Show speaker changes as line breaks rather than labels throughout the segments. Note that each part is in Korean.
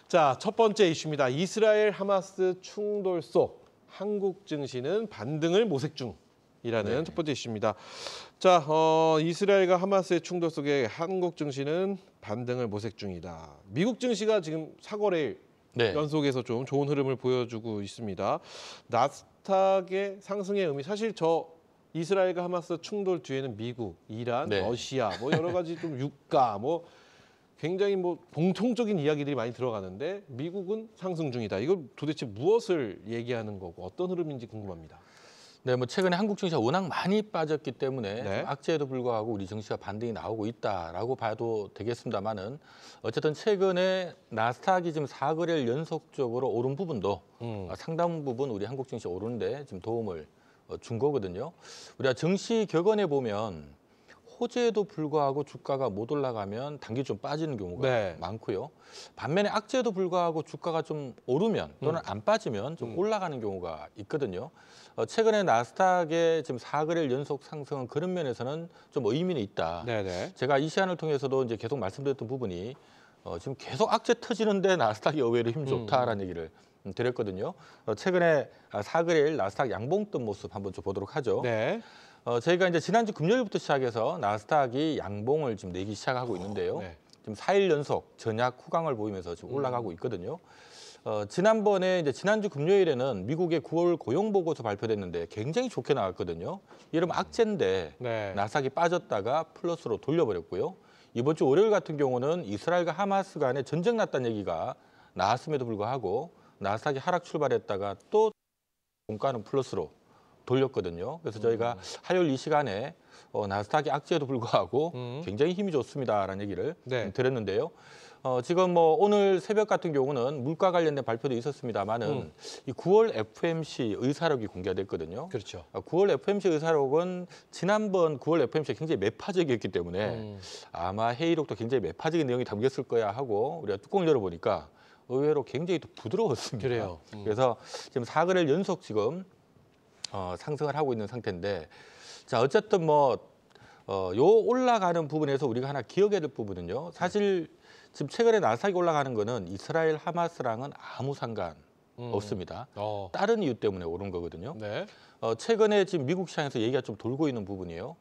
자, 첫 번째 이슈입니다. 이스라엘 하마스 충돌 속 한국 증시는 반등을 모색 중이라는 첫 번째 이슈입니다. 자, 이스라엘과 하마스의 충돌 속에 한국 증시는 반등을 모색 중이다. 미국 증시가 지금 4거래일 연속해서 좀 좋은 흐름을 보여주고 있습니다. 나스닥의 상승의 의미, 사실 이스라엘과 하마스 충돌 뒤에는 미국, 이란, 러시아, 뭐 여러 가지 좀 유가, 뭐 굉장히 공통적인 이야기들이 많이 들어가는데 미국은 상승 중이다. 이거 도대체 무엇을 얘기하는 거고 어떤 흐름인지 궁금합니다.
네, 최근에 한국 증시가 워낙 많이 빠졌기 때문에 악재에도 불구하고 우리 증시가 반등이 나오고 있다라고 봐도 되겠습니다만은 어쨌든 최근에 나스닥이 지금 4거래일 연속적으로 오른 부분도 상당 부분 우리 한국 증시 오르는데 지금 도움을 준 거거든요. 우리가 증시 격언에 보면 호재에도 불구하고 주가가 못 올라가면 단기 좀 빠지는 경우가 많고요. 반면에 악재에도 불구하고 주가가 좀 오르면 또는 안 빠지면 좀 올라가는 경우가 있거든요. 최근에 나스닥의 지금 4거래일 연속 상승은 그런 면에서는 좀 의미는 있다. 제가 이 시간을 통해서도 이제 계속 말씀드렸던 부분이 지금 계속 악재 터지는데 나스닥이 의외로 힘이 좋다라는 얘기를 드렸거든요. 최근에 4거래일 나스닥 양봉 뜬 모습 한번 좀 보도록 하죠. 저희가 이제 지난주 금요일부터 시작해서 나스닥이 양봉을 지금 내기 시작하고 있는데요. 지금 4일 연속 전약 후강을 보이면서 지금 올라가고 있거든요. 지난번에 이제 지난주 금요일에는 미국의 9월 고용 보고서 발표됐는데 굉장히 좋게 나왔거든요. 이러면 악재인데 나스닥이 빠졌다가 플러스로 돌려버렸고요. 이번 주 월요일 같은 경우는 이스라엘과 하마스 간에 전쟁 났다는 얘기가 나왔음에도 불구하고 나스닥이 하락 출발했다가 또 종가는 플러스로 돌렸거든요. 그래서 저희가 화요일 이 시간에 나스닥이 악재에도 불구하고 굉장히 힘이 좋습니다라는 얘기를 드렸는데요. 지금 오늘 새벽 같은 경우는 물가 관련된 발표도 있었습니다만은 이 9월 FMC 의사록이 공개됐거든요. 9월 FMC 의사록은 지난번 9월 FMC가 굉장히 매파적이었기 때문에 아마 회의록도 굉장히 매파적인 내용이 담겼을 거야 하고 우리가 뚜껑을 열어보니까 의외로 굉장히 또 부드러웠습니다. 그래서 지금 4거래일 연속 지금 상승을 하고 있는 상태인데, 자 어쨌든 요 올라가는 부분에서 우리가 하나 기억해야 될 부분은요. 사실 지금 최근에 나스닥이 올라가는 거는 이스라엘 하마스랑은 아무 상관 없습니다. 다른 이유 때문에 오른 거거든요. 최근에 지금 미국 시장에서 얘기가 좀 돌고 있는 부분이에요.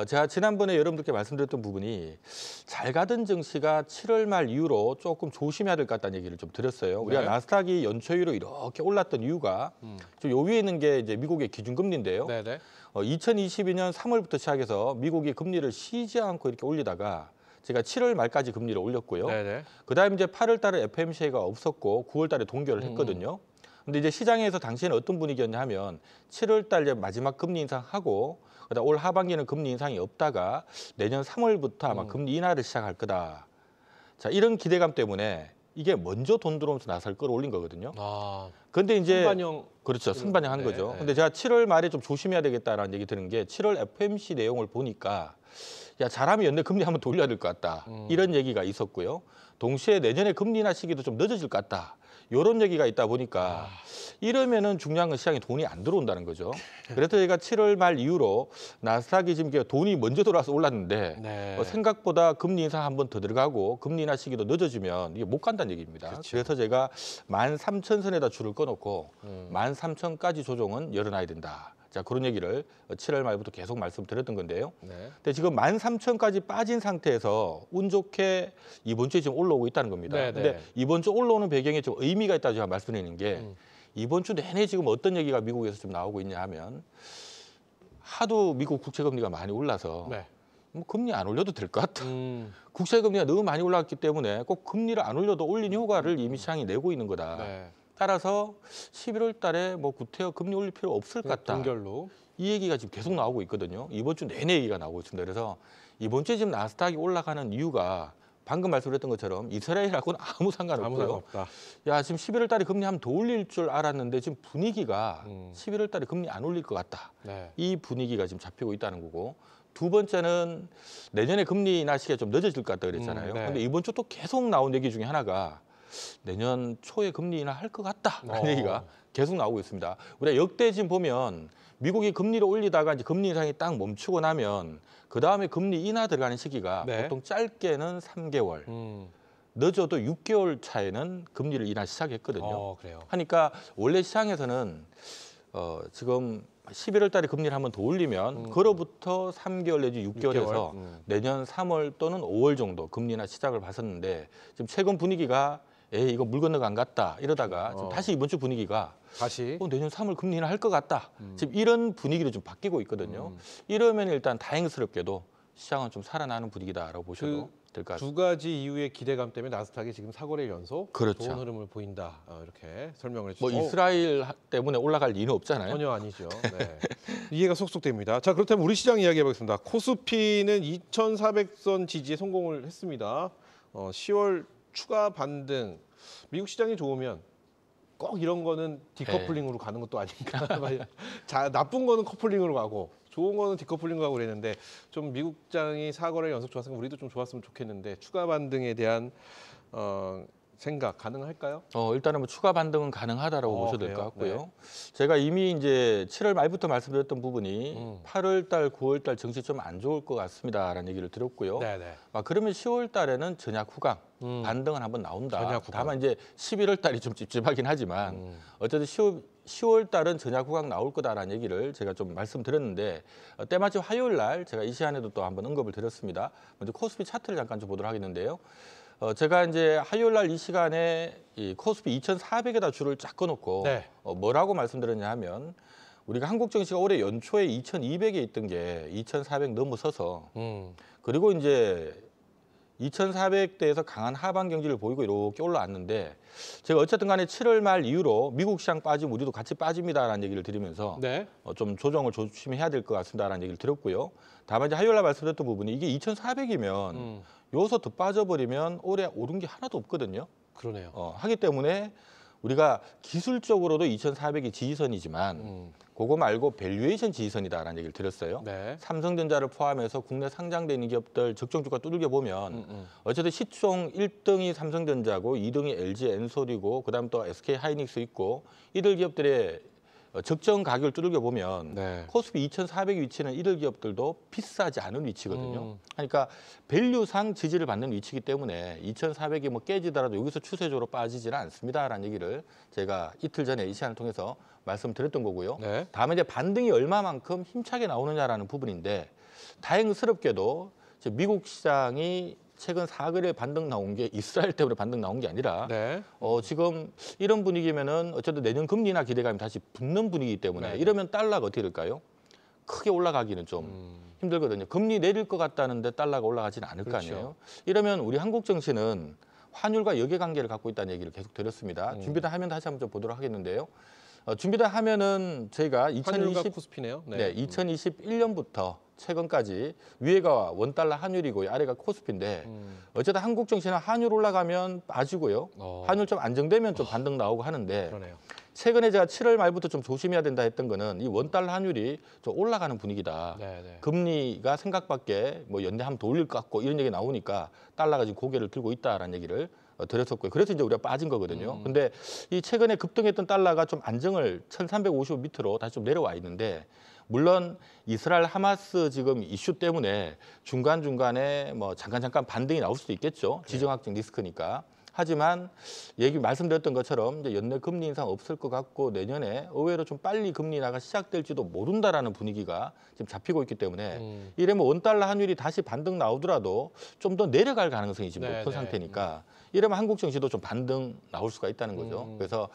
제가 지난번에 여러분들께 말씀드렸던 부분이 잘 가던 증시가 7월 말 이후로 조금 조심해야 될 것 같다는 얘기를 좀 드렸어요. 우리가 나스닥이 연초이로 이렇게 올랐던 이유가 좀 요 위에 있는 게 이제 미국의 기준금리인데요. 2022년 3월부터 시작해서 미국이 금리를 쉬지 않고 이렇게 올리다가 제가 7월 말까지 금리를 올렸고요. 그다음에 이제 8월 달에 FMC가 없었고 9월 달에 동결을 했거든요. 근데 이제 시장에서 당시에는 어떤 분위기였냐 하면 7월 달 마지막 금리 인상하고 그다음 올 하반기는 금리 인상이 없다가 내년 3월부터 아마 금리 인하를 시작할 거다. 자, 이런 기대감 때문에 이게 먼저 돈 들어오면서 나스닥을 끌어올린 거거든요. 근데 이제 순반영한 거죠. 근데 제가 7월 말에 좀 조심해야 되겠다라는 얘기 드는 게 7월 FMC 내용을 보니까 야, 잘하면 연내 금리 한번 돌려야 될 것 같다. 이런 얘기가 있었고요. 동시에 내년에 금리 인하 시기도 좀 늦어질 것 같다. 이런 얘기가 있다 보니까 이러면은 중요한 건 시장에 돈이 안 들어온다는 거죠. 그래서 저희가 7월 말 이후로 나스닥이 지금 돈이 먼저 돌아와서 올랐는데 생각보다 금리 인상 한 번 더 들어가고 금리 인하 시기도 늦어지면 이게 못 간다는 얘기입니다. 그래서 제가 13,000선에다 줄을 꺼놓고 13,000까지 조정은 열어놔야 된다. 자, 그런 얘기를 7월 말부터 계속 말씀드렸던 건데요. 근데 지금 13,000까지 빠진 상태에서 운 좋게 이번 주에 지금 올라오고 있다는 겁니다. 근데 이번 주 올라오는 배경에 좀 의미가 있다고 제가 말씀드리는 게 이번 주 내내 지금 어떤 얘기가 미국에서 좀 나오고 있냐 하면 하도 미국 국채금리가 많이 올라서 금리 안 올려도 될 것 같다. 국채금리가 너무 많이 올랐기 때문에 꼭 금리를 안 올려도 올린 효과를 이미 시장이 내고 있는 거다. 따라서 11월 달에 구태여 금리 올릴 필요 없을 것 같다. 동결로. 이 얘기가 지금 계속 나오고 있거든요. 이번 주 내내 얘기가 나오고 있습니다. 그래서 이번 주에 지금 나스닥이 올라가는 이유가 방금 말씀드렸던 것처럼 이스라엘하고는 아무 상관없고요. 야, 지금 11월 달에 금리 한번 더 올릴 줄 알았는데 지금 분위기가 11월 달에 금리 안 올릴 것 같다. 이 분위기가 지금 잡히고 있다는 거고. 두 번째는 내년에 금리 인하 시기가 좀 늦어질 것 같다 그랬잖아요. 근데 이번 주 또 계속 나온 얘기 중에 하나가 내년 초에 금리 인하 할 것 같다라는 얘기가 계속 나오고 있습니다. 우리가 역대 지금 보면 미국이 금리를 올리다가 이제 금리 인상이 딱 멈추고 나면 그 다음에 금리 인하 들어가는 시기가 보통 짧게는 3개월, 늦어도 6개월 차에는 금리를 인하 시작했거든요.
그래요.
하니까 원래 시장에서는 지금 11월 달에 금리를 한 번 더 올리면 그로부터 3개월 내지 6개월에서 내년 3월 또는 5월 정도 금리 인하 시작을 봤었는데 지금 최근 분위기가 이거 물 건너가 안 갔다 이러다가 지금 다시 이번 주 분위기가
다시
내년 3월 금리 인하 할 것 같다. 지금 이런 분위기로 좀 바뀌고 있거든요. 이러면 일단 다행스럽게도 시장은 좀 살아나는 분위기다라고 보셔도 될 것 같습니다.
두 가지 이유의 기대감 때문에 나스닥이 지금 4거래일 연속
그렇죠.
좋은 흐름을 보인다. 이렇게 설명을
뭐
해주셨고
이스라엘 때문에 올라갈 리는 없잖아요.
전혀 아니죠. 네. 이해가 속속 됩니다. 자, 그렇다면 우리 시장 이야기해보겠습니다. 코스피는 2,400선 지지에 성공을 했습니다. 10월 추가 반등. 미국 시장이 좋으면 꼭 이런 거는 디커플링으로 가는 것도 아닌가. 자, 나쁜 거는 커플링으로 가고 좋은 거는 디커플링으로 가고 그랬는데 좀 미국장이 4거래일 연속 좋았으면 우리도 좀 좋았으면 좋겠는데 추가 반등에 대한 생각 가능할까요?
일단은 뭐 추가 반등은 가능하다라고 보셔도 될 것
그래요?
같고요. 제가 이미 이제 7월 말부터 말씀드렸던 부분이 8월 달, 9월 달 증시 좀 안 좋을 것 같습니다라는 얘기를 드렸고요.
네네.
그러면 10월 달에는 전약 후강 반등은 한번 나온다.
전약 후강.
다만 이제 11월 달이 좀 찝찝하긴 하지만 어쨌든 10월 달은 전약 후강 나올 거다라는 얘기를 제가 좀 말씀드렸는데 때마침 화요일 날 제가 이 시간에도 또 한번 언급을 드렸습니다. 먼저 코스피 차트를 잠깐 좀 보도록 하겠는데요. 제가 이제 화요일 날 이 시간에 이 코스피 2,400에다 줄을 쫙 꺼놓고
네.
뭐라고 말씀드렸냐 하면 우리가 한국 증시가 올해 연초에 2,200에 있던 게 2,400 넘어서서 그리고 이제 2,400대에서 강한 하방 경기를 보이고 이렇게 올라왔는데 제가 어쨌든 간에 7월 말 이후로 미국 시장 빠지면 우리도 같이 빠집니다라는 얘기를 드리면서
네.
좀 조정을 조심해야 될 것 같습니다라는 얘기를 드렸고요. 다만 이제 화요일 날 말씀드렸던 부분이 이게 2,400이면 여기서 더 빠져버리면 올해 오른 게 하나도 없거든요.
그러네요.
하기 때문에 우리가 기술적으로도 2,400이 지지선이지만 그거 말고 밸류에이션 지지선이다라는 얘기를 드렸어요.
네.
삼성전자를 포함해서 국내 상장되는 기업들 적정 주가 두들겨 보면 어쨌든 시총 1등이 삼성전자고 2등이 LG 엔솔이고 그다음 또 SK 하이닉스 있고 이들 기업들의 적정 가격을 두들겨 보면
네.
코스피 2,400 위치는 이들 기업들도 비싸지 않은 위치거든요. 그러니까 밸류상 지지를 받는 위치이기 때문에 2,400이 뭐 깨지더라도 여기서 추세적으로 빠지지는 않습니다라는 얘기를 제가 이틀 전에 이 시간을 통해서 말씀드렸던 거고요.
네.
다음에 이제 반등이 얼마만큼 힘차게 나오느냐라는 부분인데 다행스럽게도 미국 시장이 최근 4거래일 반등 나온 게 이스라엘 때문에 반등 나온 게 아니라
네.
지금 이런 분위기면은 어쨌든 내년 금리 인하 기대감이 다시 붙는 분위기 때문에
네.
이러면 달러가 어떻게 될까요? 크게 올라가기는 좀 힘들거든요. 금리 내릴 것 같다는데 달러가 올라가지는 않을
그렇죠.
거 아니에요. 이러면 우리 한국 증시는 환율과 역외관계를 갖고 있다는 얘기를 계속 드렸습니다. 준비된 화면 다시 한번 좀 보도록 하겠는데요. 준비된 화면은 저희가
환율과 코스피네요.
네, 2021년부터 최근까지 위에가 원달러 환율이고 아래가 코스피인데 어쨌든 한국 증시는 환율 올라가면 빠지고요. 환율 좀 안정되면 좀 반등 나오고 하는데
그러네요.
최근에 제가 7월 말부터 좀 조심해야 된다 했던 거는 이 원달러 환율이 좀 올라가는 분위기다.
네.
금리가 생각밖에 뭐 연내 한번 더 올릴 것 같고 이런 얘기 나오니까 달러가 지금 고개를 들고 있다라는 얘기를 드렸었고요. 그래서 이제 우리가 빠진 거거든요. 근데 이 최근에 급등했던 달러가 좀 안정을 1,355 밑으로 다시 좀 내려와 있는데 물론 이스라엘 하마스 지금 이슈 때문에 중간중간에 뭐 잠깐 반등이 나올 수도 있겠죠. 지정학적 리스크니까. 하지만 말씀드렸던 것처럼 이제 연내 금리 인상 없을 것 같고 내년에 의외로 좀 빨리 금리 인하가 시작될지도 모른다라는 분위기가 지금 잡히고 있기 때문에 이러면 원달러 환율이 다시 반등 나오더라도 좀 더 내려갈 가능성이 지금 높은 상태니까 이러면 한국 증시도 좀 반등 나올 수가 있다는 거죠. 그래서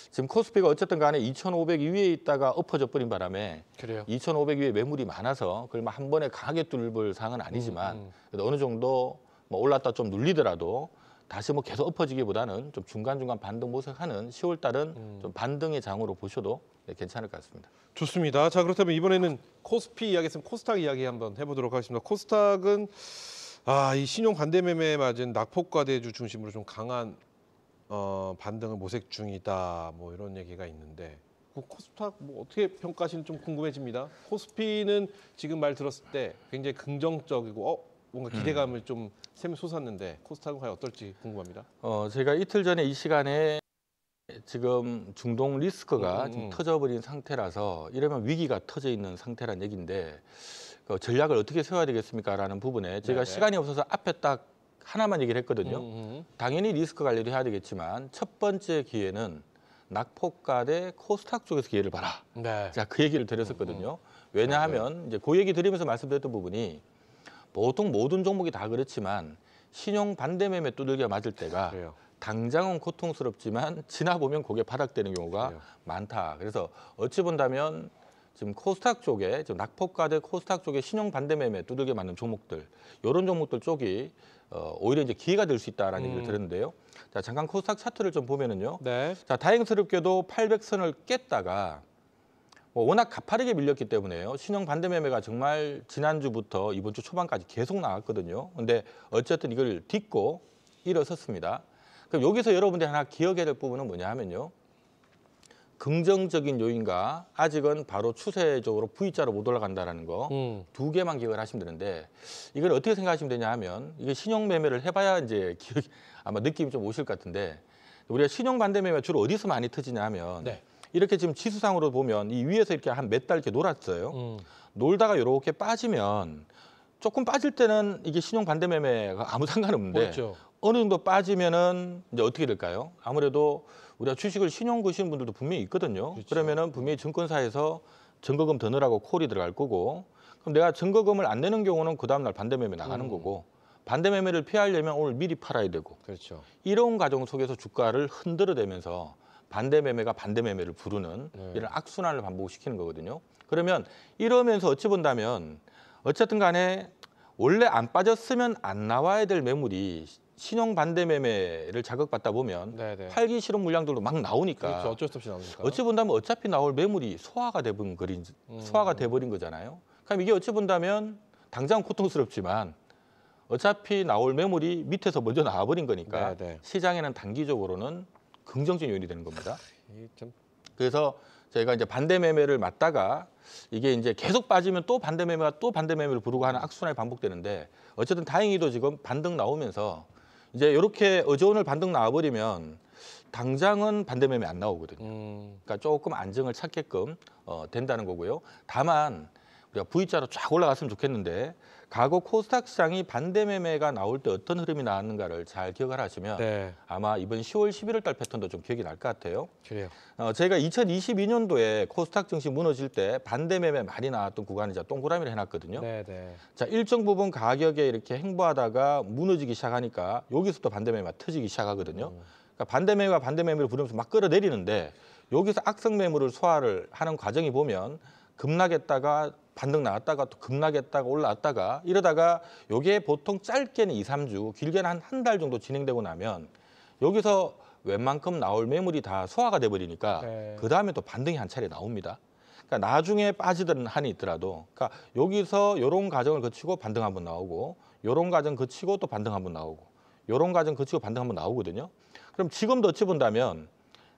지금 코스피가 어쨌든 간에 2,500 위에 있다가 엎어져 버린 바람에
그래요.
2,500 위에 매물이 많아서 그걸 막 한 번에 강하게 뚫을 상은 아니지만 그래도 어느 정도 뭐 올랐다 좀 눌리더라도 다시 뭐 계속 엎어지기보다는 좀 중간중간 반등 모색하는 10월 달은 좀 반등의 장으로 보셔도 괜찮을 것 같습니다.
좋습니다. 자, 그렇다면 이번에는 코스피 이야기했으면 코스닥 이야기 한번 해보도록 하겠습니다. 코스닥은 이 신용 반대 매매에 맞은 낙폭과대주 중심으로 좀 강한 반등을 모색 중이다. 뭐 이런 얘기가 있는데 코스닥 뭐 어떻게 평가하시는지 좀 궁금해집니다. 코스피는 지금 말 들었을 때 굉장히 긍정적이고 뭔가 기대감을 좀 샘솟았는데 코스닥은 과연 어떨지 궁금합니다.
제가 이틀 전에 이 시간에 지금 중동 리스크가 좀 터져버린 상태라서 이러면 위기가 터져 있는 상태란 얘기인데 전략을 어떻게 세워야 되겠습니까? 라는 부분에 제가
네네.
시간이 없어서 앞에 딱 하나만 얘기를 했거든요. 당연히 리스크 관리도 해야 되겠지만 첫 번째 기회는 낙폭가 대 코스닥 쪽에서 기회를 봐라.
네.
자, 그 얘기를 드렸었거든요. 왜냐하면 이제 그 얘기 드리면서 말씀드렸던 부분이 보통 모든 종목이 다 그렇지만 신용 반대 매매 두들겨 맞을 때가
그래요.
당장은 고통스럽지만 지나 보면 고개 바닥되는 경우가
그래요.
많다. 그래서 어찌 본다면 지금 코스닥 쪽에 지금 낙폭가 대 코스닥 쪽에 신용 반대 매매 두들겨 맞는 종목들 이런 종목들 쪽이 오히려 이제 기회가 될 수 있다라는 얘기를 들었는데요. 자, 잠깐 코스닥 차트를 좀 보면은요.
네.
자, 다행스럽게도 800선을 깼다가 워낙 가파르게 밀렸기 때문에요. 신용 반대 매매가 정말 지난주부터 이번 주 초반까지 계속 나왔거든요. 근데 어쨌든 이걸 딛고 일어섰습니다. 그럼 여기서 여러분들이 하나 기억해야 될 부분은 뭐냐 하면요. 긍정적인 요인과 아직은 바로 추세적으로 V자로 못 올라간다는 거 두 개만 기억을 하시면 되는데 이걸 어떻게 생각하시면 되냐 하면 이게 신용 매매를 해봐야 이제 아마 느낌이 좀 오실 것 같은데 우리가 신용 반대 매매가 주로 어디서 많이 터지냐 하면
네.
이렇게 지금 지수상으로 보면 이 위에서 이렇게 한 몇 달 이렇게 놀았어요. 놀다가 이렇게 빠지면 조금 빠질 때는 이게 신용 반대 매매가 아무 상관없는데
그렇죠.
어느 정도 빠지면은 이제 어떻게 될까요? 아무래도 우리가 주식을 신용 거시는 분들도 분명히 있거든요.
그렇죠.
그러면은 분명히 증권사에서 증거금 더 넣으라고 콜이 들어갈 거고 그럼 내가 증거금을 안 내는 경우는 그 다음날 반대 매매 나가는 거고 반대 매매를 피하려면 오늘 미리 팔아야 되고
그렇죠.
이런 과정 속에서 주가를 흔들어대면서 반대 매매가 반대 매매를 부르는 이런 악순환을 반복시키는 거거든요. 그러면 이러면서 어찌 본다면 어쨌든 간에 원래 안 빠졌으면 안 나와야 될 매물이 신용 반대 매매를 자극받다 보면
네네.
팔기 싫은 물량들도 막 나오니까
그렇죠. 어쩔 수 없이 나오니까.
어찌 본다면 어차피 나올 매물이 소화가 돼버린 거잖아요. 그럼 이게 어찌 본다면 당장 고통스럽지만 어차피 나올 매물이 밑에서 먼저 나와버린 거니까
네네.
시장에는 단기적으로는 긍정적인 요인이 되는 겁니다.
참...
그래서 저희가 이제 반대 매매를 맞다가 이게 이제 계속 빠지면 또 반대 매매가 또 반대 매매를 부르고 하는 악순환이 반복되는데 어쨌든 다행히도 지금 반등 나오면서 이제 이렇게 어제 오늘 반등 나와버리면 당장은 반대 매매 안 나오거든요. 그러니까 조금 안정을 찾게끔 된다는 거고요. 다만 우리가 V자로 쫙 올라갔으면 좋겠는데 과거 코스닥 시장이 반대 매매가 나올 때 어떤 흐름이 나왔는가를 잘 기억을 하시면
네.
아마 이번 10월, 11월 달 패턴도 좀 기억이 날 것 같아요.
그래요.
제가 2022년도에 코스닥 증시 무너질 때 반대 매매 많이 나왔던 구간을 제가 동그라미를 해놨거든요.
네네.
자, 일정 부분 가격에 이렇게 행보하다가 무너지기 시작하니까 여기서 또 반대 매매가 터지기 시작하거든요. 그러니까 반대 매매가 반대 매매를 부르면서 막 끌어내리는데 여기서 악성 매물을 소화를 하는 과정이 보면 급락했다가 반등 나왔다가 또 급락했다가 올라왔다가 이러다가 이게 보통 짧게는 2, 3주, 길게는 한 달 정도 진행되고 나면 여기서 웬만큼 나올 매물이 다 소화가 돼버리니까 그다음에 또 반등이 한 차례 나옵니다. 그러니까 나중에 빠지던 한이 있더라도 그러니까 여기서 이런 과정을 거치고 반등 한번 나오고 이런 과정 거치고 또 반등 한번 나오고 이런 과정 거치고 반등 한번 나오거든요. 그럼 지금도 어찌 본다면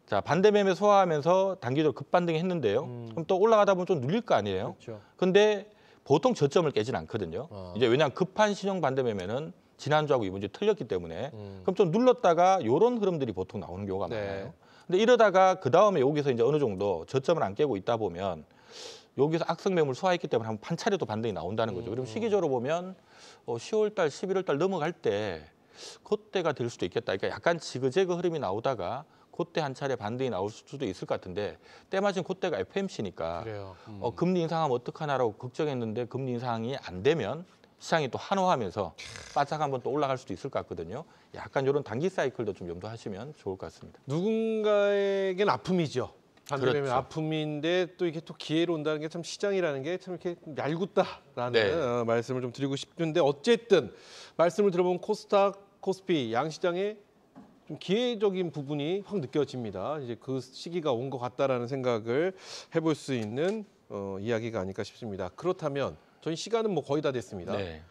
자, 반대 매매 소화하면서 단기적으로 급반등이 했는데요. 그럼 또 올라가다 보면 좀 눌릴 거 아니에요.
그렇죠.
근데 보통 저점을 깨진 않거든요. 이제 왜냐하면 급한 신용 반대 매매는 지난주하고 이번 주 틀렸기 때문에 그럼 좀 눌렀다가 이런 흐름들이 보통 나오는 경우가 많아요. 근데 이러다가 그 다음에 여기서 이제 어느 정도 저점을 안 깨고 있다 보면 여기서 악성 매물 소화했기 때문에 한 차례 또 반등이 나온다는 거죠. 그럼 시기적으로 보면 10월 달, 11월 달 넘어갈 때 그때가 될 수도 있겠다. 그러니까 약간 지그재그 흐름이 나오다가 그때 한 차례 반등이 나올 수도 있을 것 같은데 때마침 그때가 FMC니까 금리 인상하면 어떡하나라고 걱정했는데 금리 인상이 안 되면 시장이 또 환호하면서 바짝 한번 또 올라갈 수도 있을 것 같거든요. 약간 이런 단기 사이클도 좀 염두하시면 좋을 것 같습니다.
누군가에겐 아픔이죠. 반대면
그렇죠.
아픔인데 또 이게 또 기회로 온다는 게 참 시장이라는 게 참 이렇게 얄궂다라는 말씀을 좀 드리고 싶은데 어쨌든 말씀을 들어보면 코스닥, 코스피 양시장에 좀 기회적인 부분이 확 느껴집니다. 이제 그 시기가 온 것 같다라는 생각을 해볼 수 있는 이야기가 아닐까 싶습니다. 그렇다면 저희 시간은 뭐 거의 다 됐습니다.
네.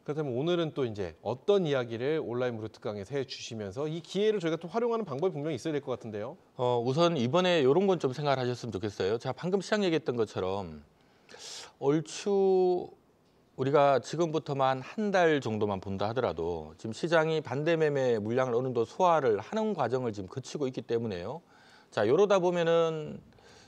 그렇다면 오늘은 또 이제 어떤 이야기를 온라인 무료 특강에서 해주시면서 이 기회를 저희가 또 활용하는 방법이 분명히 있어야 될 것 같은데요.
우선 이번에 이런 건 좀 생각을 하셨으면 좋겠어요. 제가 방금 시장 얘기했던 것처럼 얼추 우리가 지금부터만 한 달 정도만 본다 하더라도 지금 시장이 반대 매매 물량을 어느 정도 소화를 하는 과정을 지금 거치고 있기 때문에요. 자, 이러다 보면은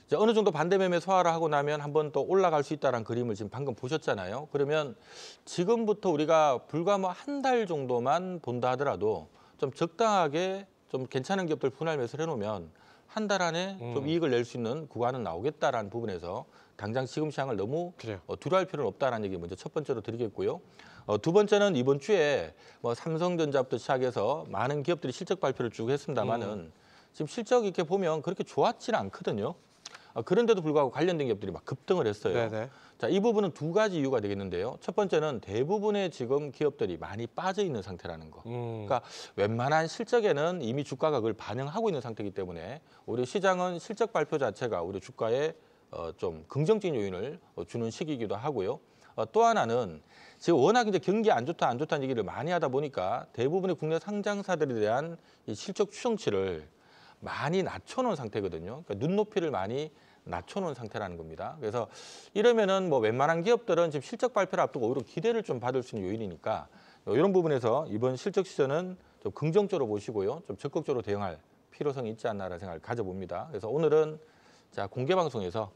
이제 어느 정도 반대 매매 소화를 하고 나면 한번 또 올라갈 수 있다는 그림을 지금 방금 보셨잖아요. 그러면 지금부터 우리가 불과 뭐 한 달 정도만 본다 하더라도 좀 적당하게 좀 괜찮은 기업들 분할 매수를 해놓으면 한 달 안에 좀 이익을 낼 수 있는 구간은 나오겠다라는 부분에서 당장 지금 시장을 너무 두려워할 필요는 없다라는 얘기 먼저 첫 번째로 드리겠고요. 두 번째는 이번 주에 뭐 삼성전자부터 시작해서 많은 기업들이 실적 발표를 쭉 했습니다만은 지금 실적 이렇게 보면 그렇게 좋았지는 않거든요. 그런데도 불구하고 관련된 기업들이 막 급등을 했어요.
네네.
자, 이 부분은 두 가지 이유가 되겠는데요. 첫 번째는 대부분의 지금 기업들이 많이 빠져 있는 상태라는 거. 그러니까 웬만한 실적에는 이미 주가가 그걸 반영하고 있는 상태이기 때문에 우리 시장은 실적 발표 자체가 우리 주가에 좀 긍정적인 요인을 주는 시기이기도 하고요. 또 하나는 지금 워낙 이제 경기 안 좋다는 얘기를 많이 하다 보니까 대부분의 국내 상장사들에 대한 이 실적 추정치를 많이 낮춰놓은 상태거든요. 그러니까 눈높이를 많이 낮춰놓은 상태라는 겁니다. 그래서 이러면은 뭐 웬만한 기업들은 지금 실적 발표를 앞두고 오히려 기대를 좀 받을 수 있는 요인이니까 이런 부분에서 이번 실적 시즌은 좀 긍정적으로 보시고요. 좀 적극적으로 대응할 필요성이 있지 않나라는 생각을 가져봅니다. 그래서 오늘은 자 공개 방송에서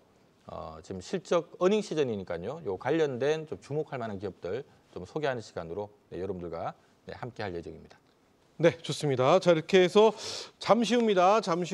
지금 실적 어닝 시즌이니까요. 요 관련된 좀 주목할 만한 기업들 좀 소개하는 시간으로 여러분들과 함께 할 예정입니다.
네, 좋습니다. 자, 이렇게 해서 잠시 후입니다. 잠시